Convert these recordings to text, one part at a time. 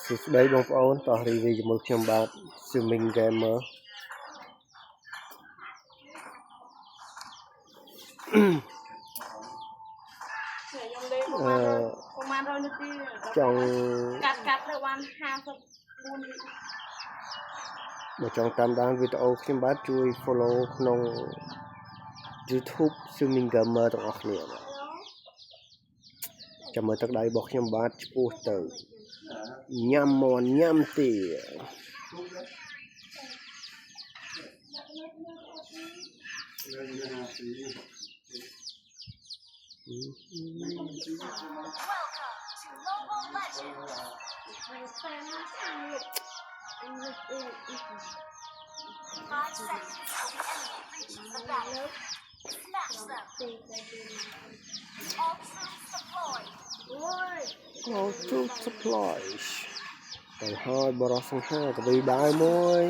đây bông ôn tỏ review cho một trăm bát swimming gamer trong một trong tam đan video phim bát chui followក្នុង YouTube swimming gamer ទាំងអស់គ្នាចាំមើលទឹកដៃរបស់ខ្ញុំបាទឆ្ពោះទៅញ៉ាំមន់ញ៉ាំទីAll troops supplies ទៅហើយបរោះសង្ហាទៅដែរមួយ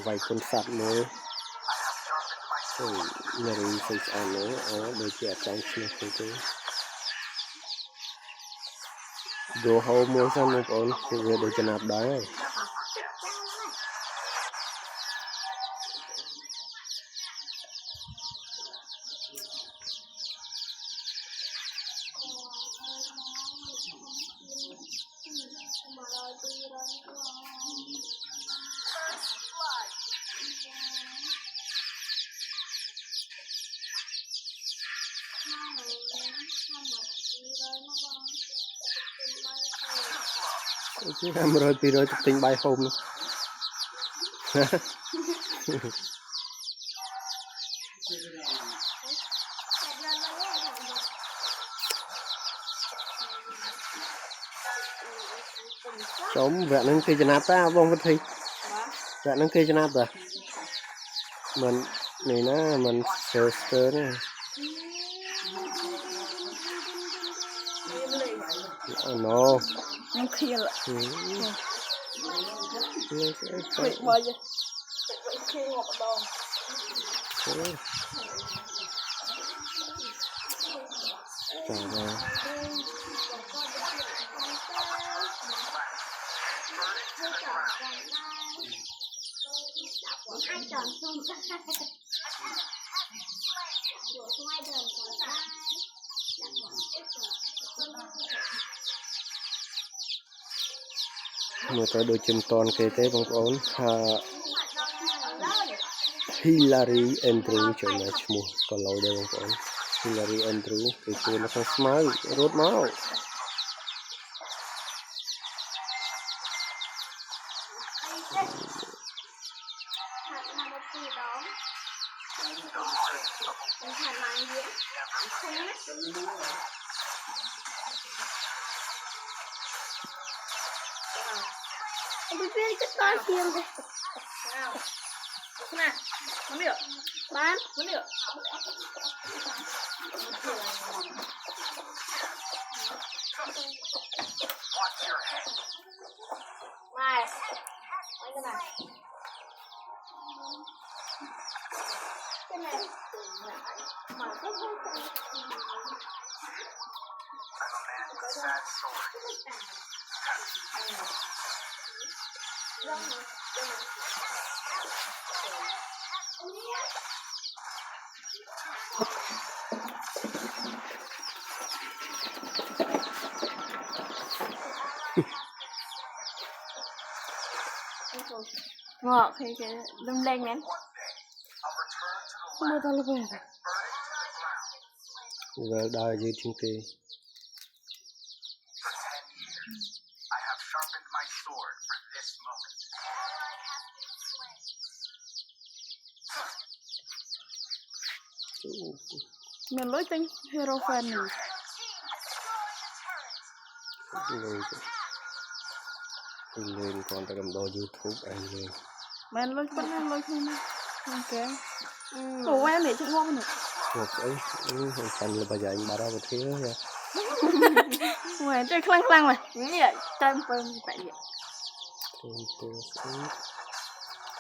vài con sạt nữa nhà đi xây ăn nữa để trẻ trong xe cái đồ hậu mua xong một con thì về để cho nạp đấy chứ em rồi thì rồi tình bài hôm sống vẹn năng khi nạp ta bông vật thì vẹn năng khi nạp rồi mình này nó mình sờ này no không kia lại Wait, bao giờ khi một đòn một cái đôi chim toàn kê tế bóng ổn Hillary Andrew cho nó mua còn lâu đây bóng ổn Hillary Andrew thì tôi nó không smile rốt máu tôi biết cái con phim đây nào nè nó miệng bán nó miệng này cái này mà không ngọt thì cái đâm lên nè mưa to luôn về đài gì trên kia mình lối tinh hero fan này lên còn ta cầm đo YouTube anh lên men lôi con men lôi không ok ủa em để chung ngon nữa một ấy thành là bây giờ anh bà đâu có thiếu nha ngoài chơi khăng khăng mà như vậy tên tên tại vậy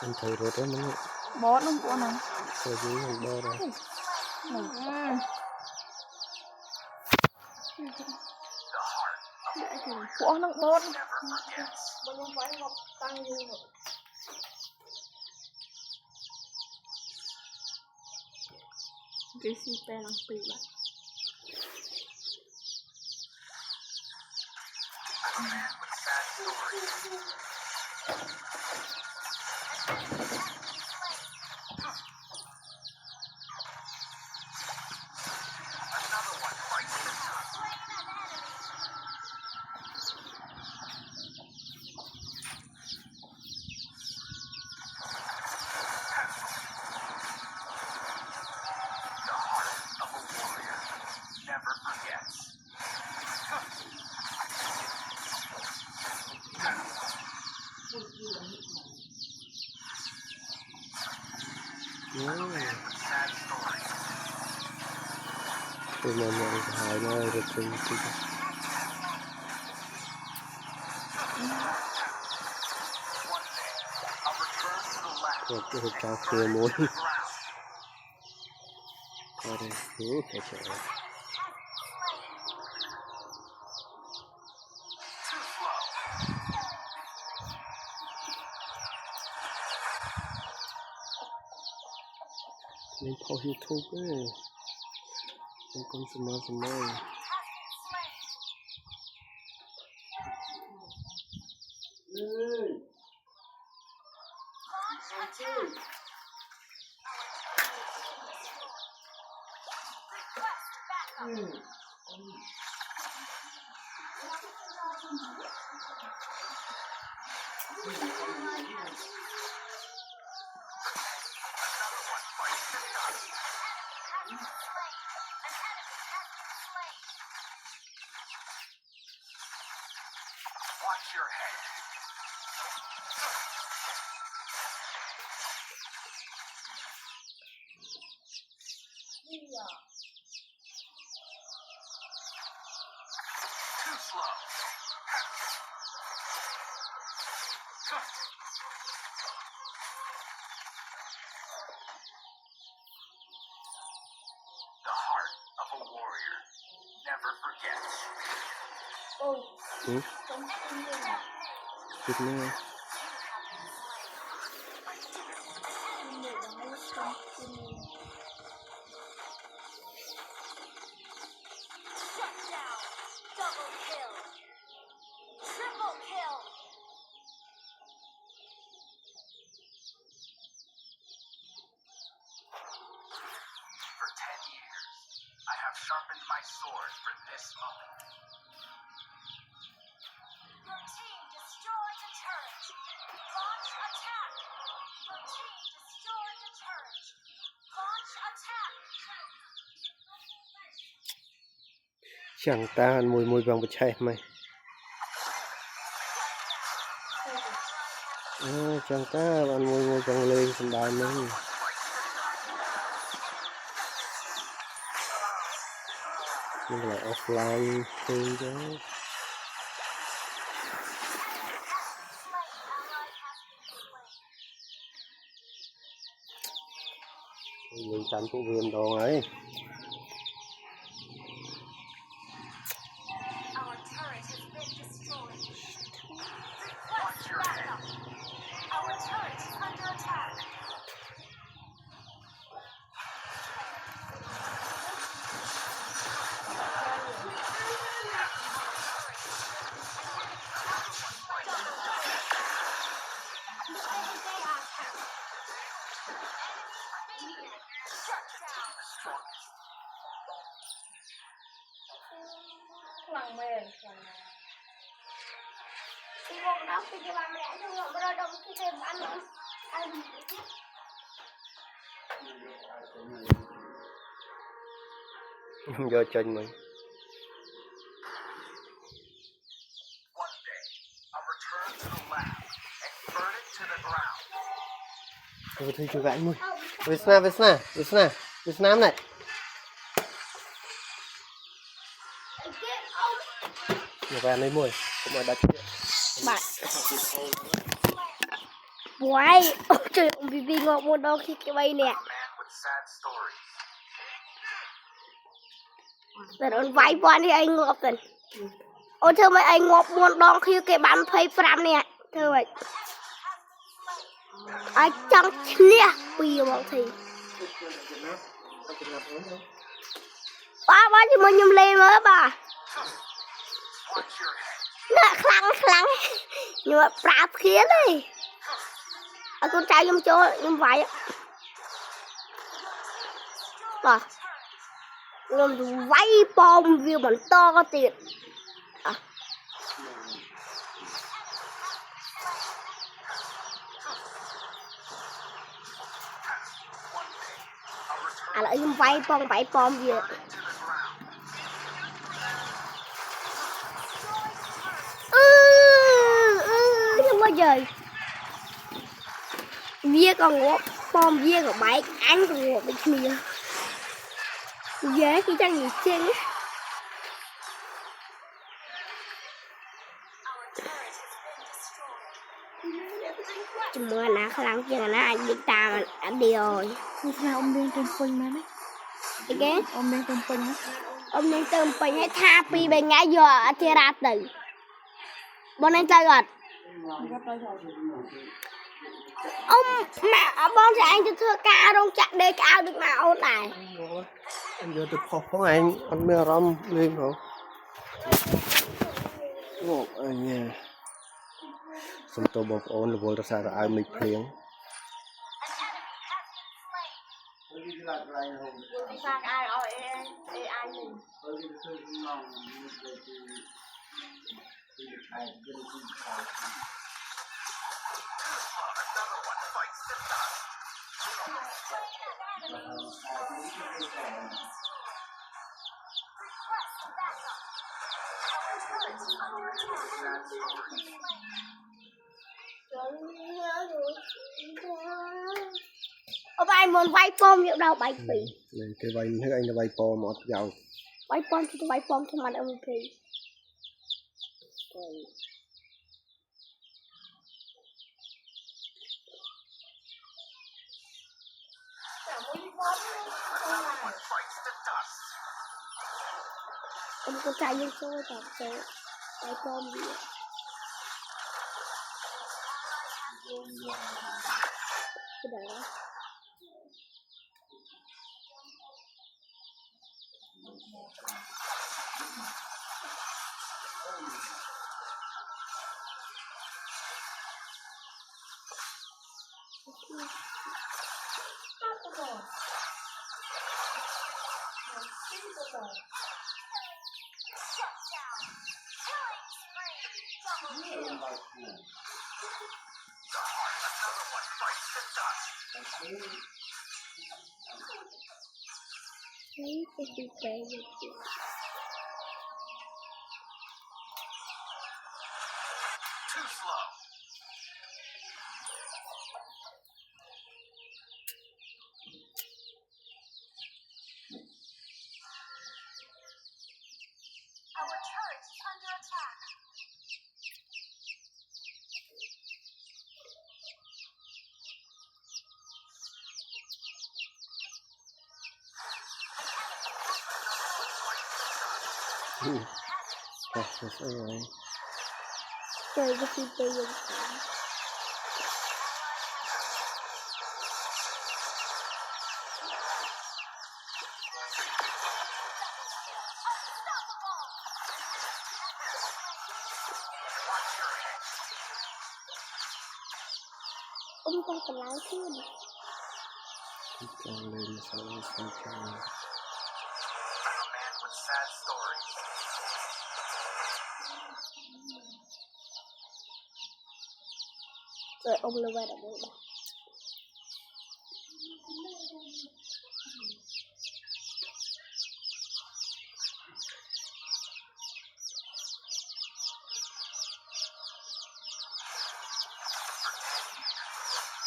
anh thấy rồi đó nó bó nó của nó rồi dưới hàng đo rồi của nó bó nó phải học tăng như vậy cái gì tên là gì vậy tôi mà nhận hỏi nó được từng cái hộp trà kia muối ở đây phải chạy nên thâu YouTube ấy không có semua Watch your head. Too slow. The heart of a warrior never forgets. Chút nữa For 10 years, I have sharpened my sword for this moment. Your team destroyed the turret. Launch attack. Your team destroyed the turret. Launch attack. chẳng ta mùi mùi vàng bạch chay mày chẳng ta ăn mùi mùi vàng lên sân đài mình nhưng lại offline thì đó mình chắn phụ viêm đồ ấy Our turret has been destroyed. Request backup. Our turret is under attack. lằng mềm Đi vòng đó thì cái bạn lẽ trong ngọn bờ đông thì cái bạn ăn do chân mình vừa thấy chú gái mui Việt Nam này chú gái này mui không ai đặt bạn quay ôi trời ông vì ngọc một đôi khi cái bay nè A man with sad stories.แต่โดนไว้บอลที่ไอ้งอบกันโอ้เธอไม่ไอ้งอบมวนดองคือแกบันเพย์ปรามเนี่ยเธอไว้ไอ้จังเนี่ยปีบางทีป้าจะมันยำเลยมั้ยป่ะ Watch your head. น่ะคลังอยู่แบบปราบเขียนเลยไอ้คนใจยำโจยำไว้ป่ะยำดูไว้ปอมวิวเหมือนโตก็ติดอ่ะอะไรยำไว้ปอมวิวkhông bao giờ vía con ngộ bom vía của bãi ăn con ngộ bị mìa dễ khi chẳng gì trên á chùm mưa nè khá lắm chứ nó anh đi ta mà anh đi rồi như thế nào ông đang trên phình mà đấy cái ghé ông đang trên phình á ông nên tôm phảiให้ท่าปีไปง่ายอยู่อาทิตย์ราตรีบนนั้นใจก่อนông mẹ bom sẽ anh cho thưa ca đông chặt đây cao được mà ôn này anh giờ được học của anh mê râm lên hả ngộ anh nha xong tôi bọc ôn là vô ra xa ai mình phiền sang ai rồi ai mình Another one fights the dust. ông anh muốn vay bom liệu đâu bày phỉ này cái vay thấy anh là vay po một giàu vay bom thì vay bom cho mặt ông phỉ One fights the dust. ông có trai như số tập số vay bom gì cái đó Another one fights the dust. thấy cái gì vậy Too slow. Our turret is under attack. that's alright chơi cái gì bây giờ ông con phải lái chứ con lên sau xong cho I'm a man with sad stories. rồi ông lưu về đâu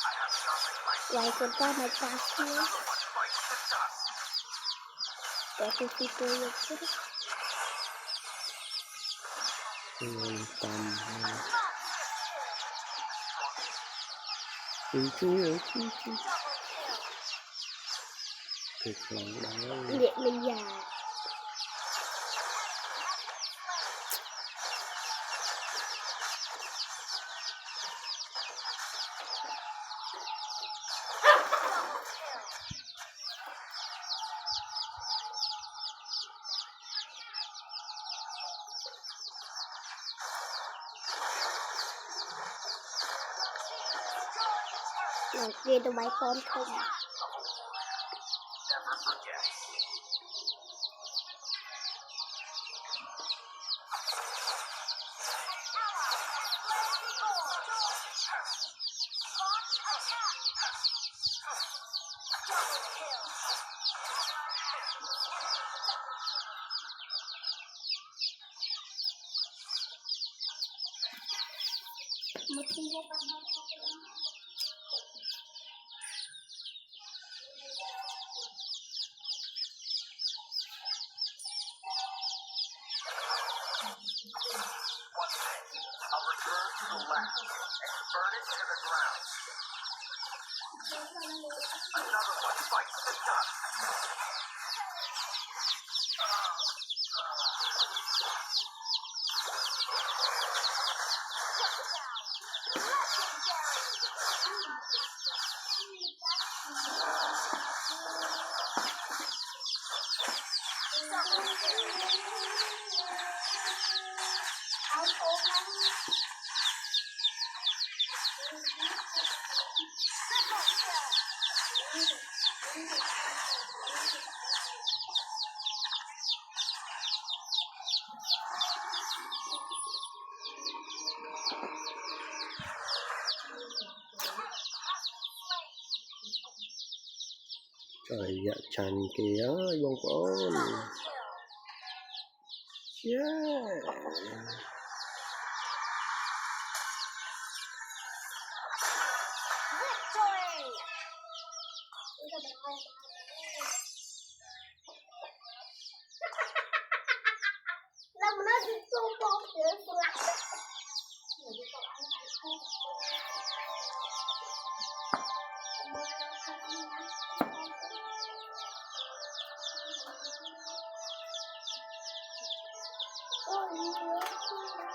I have sharpened my vài con ta mà ta kia Another one bites the dust. để tôi đi tôi được chứ Tầm chú thiệt lòng đó vậy mình già đầu tiên tôi bay con không Never forgets. Launch attack. Double kill. một khi vô tâm One day, I'll return to the lab and burn it to the ground. Another one bites the dust. áo ốm lắm trời dạ chành kìa bông ôn yeah Victory! làm nó đi xung phong để tôi lắc Ôi,